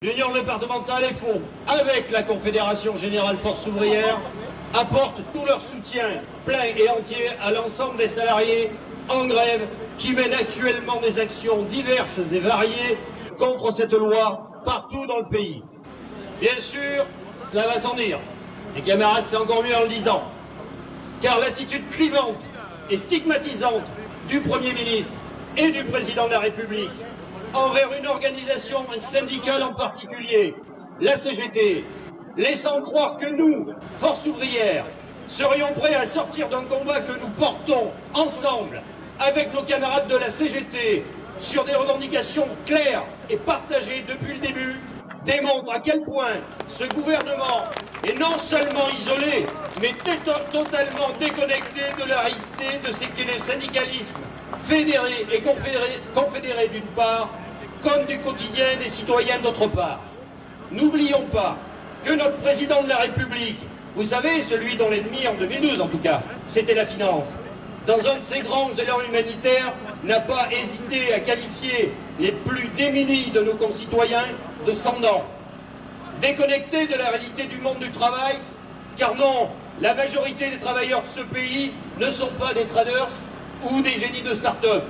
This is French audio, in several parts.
L'Union départementale et FO, avec la Confédération Générale Force Ouvrière, apportent tout leur soutien plein et entier à l'ensemble des salariés en grève qui mènent actuellement des actions diverses et variées contre cette loi partout dans le pays. Bien sûr, cela va sans dire. Les camarades, c'est encore mieux en le disant. Car l'attitude clivante et stigmatisante du Premier ministre et du Président de la République envers une organisation syndicale en particulier, la CGT, laissant croire que nous, Force ouvrière, serions prêts à sortir d'un combat que nous portons ensemble avec nos camarades de la CGT sur des revendications claires et partagées depuis le début, démontre à quel point ce gouvernement est non seulement isolé, mais totalement déconnecté de la réalité de ce qu'est le syndicalisme fédéré et confédéré d'une part, comme du quotidien des citoyens d'autre part. N'oublions pas que notre président de la République, vous savez, celui dont l'ennemi en 2012 en tout cas, c'était la finance, dans un de ses grands élans humanitaires, n'a pas hésité à qualifier les plus démunis de nos concitoyens de sans-dents. Déconnectés de la réalité du monde du travail, car non, la majorité des travailleurs de ce pays ne sont pas des traders ou des génies de start-up.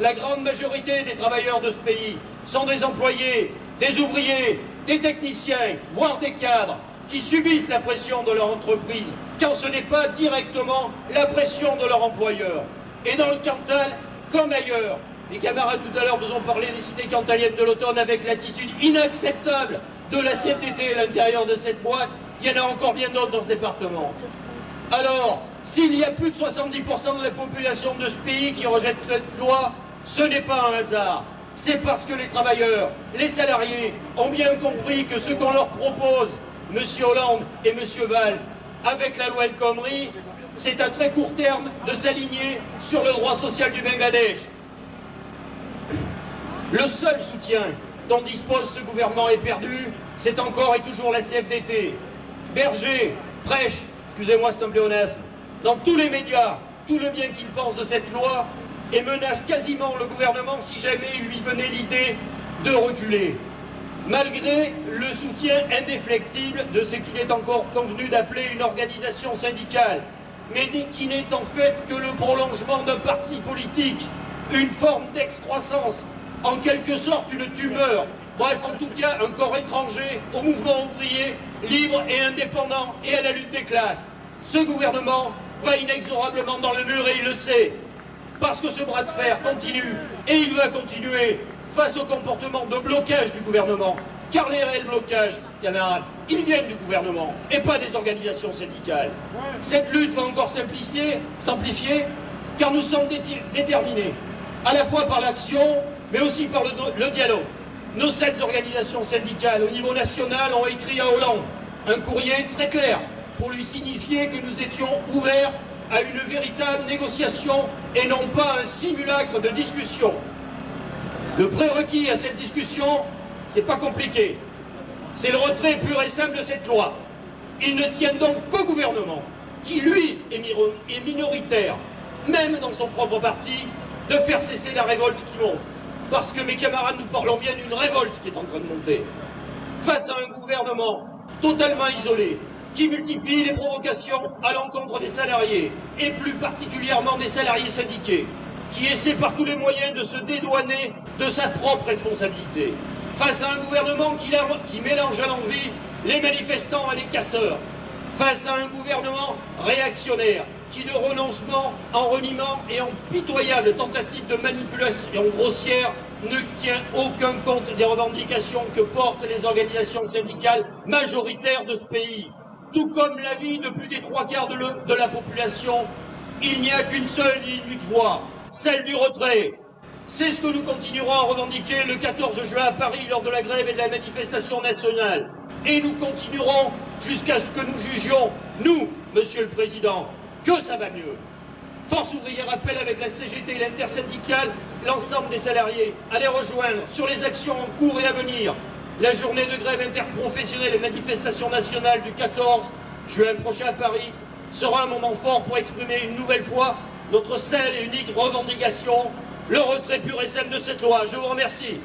La grande majorité des travailleurs de ce pays sont des employés, des ouvriers, des techniciens, voire des cadres, qui subissent la pression de leur entreprise, quand ce n'est pas directement la pression de leur employeur. Et dans le Cantal, comme ailleurs, les camarades tout à l'heure vous ont parlé des cités cantaliennes de l'automne avec l'attitude inacceptable de la CFDT à l'intérieur de cette boîte, il y en a encore bien d'autres dans ce département. Alors, s'il y a plus de 70% de la population de ce pays qui rejette cette loi, ce n'est pas un hasard. C'est parce que les travailleurs, les salariés ont bien compris que ce qu'on leur propose, M. Hollande et M. Valls, avec la loi El Khomri, c'est à très court terme de s'aligner sur le droit social du Bangladesh. Le seul soutien dont dispose ce gouvernement est perdu, c'est encore et toujours la CFDT. Berger prêche, excusez-moi c'est un pléonasme, dans tous les médias, tout le bien qu'il pense de cette loi et menace quasiment le gouvernement si jamais il lui venait l'idée de reculer. Malgré le soutien indéfectible de ce qu'il est encore convenu d'appeler une organisation syndicale, mais qui n'est en fait que le prolongement d'un parti politique, une forme d'excroissance, en quelque sorte une tumeur, bref en tout cas un corps étranger au mouvement ouvrier, libre et indépendant et à la lutte des classes. Ce gouvernement va inexorablement dans le mur et il le sait, parce que ce bras de fer continue et il va continuer face au comportement de blocage du gouvernement. Car les réels blocages, camarades, ils viennent du gouvernement et pas des organisations syndicales. Cette lutte va encore s'amplifier, car nous sommes déterminés, à la fois par l'action, mais aussi par le dialogue. Nos 7 organisations syndicales au niveau national ont écrit à Hollande un courrier très clair pour lui signifier que nous étions ouverts à une véritable négociation et non pas un simulacre de discussion. Le prérequis à cette discussion, c'est pas compliqué. C'est le retrait pur et simple de cette loi. Ils ne tiennent donc qu'au gouvernement, qui lui est minoritaire, même dans son propre parti, de faire cesser la révolte qui monte. Parce que mes camarades, nous parlons bien d'une révolte qui est en train de monter. Face à un gouvernement totalement isolé, qui multiplie les provocations à l'encontre des salariés, et plus particulièrement des salariés syndiqués, qui essaie par tous les moyens de se dédouaner de sa propre responsabilité. Face à un gouvernement qui mélange à l'envi les manifestants et les casseurs. Face à un gouvernement réactionnaire, qui de renoncement en reniement et en pitoyable tentative de manipulation grossière ne tient aucun compte des revendications que portent les organisations syndicales majoritaires de ce pays. Tout comme l'avis de plus des 3/4 de la population, il n'y a qu'une seule ligne de voix, celle du retrait. C'est ce que nous continuerons à revendiquer le 14 juin à Paris lors de la grève et de la manifestation nationale. Et nous continuerons jusqu'à ce que nous jugions, nous, Monsieur le Président, que ça va mieux. Force ouvrière appelle avec la CGT et l'intersyndicale l'ensemble des salariés à les rejoindre sur les actions en cours et à venir. La journée de grève interprofessionnelle et manifestation nationale du 14 juin prochain à Paris sera un moment fort pour exprimer une nouvelle fois notre seule et unique revendication, le retrait pur et simple de cette loi. Je vous remercie.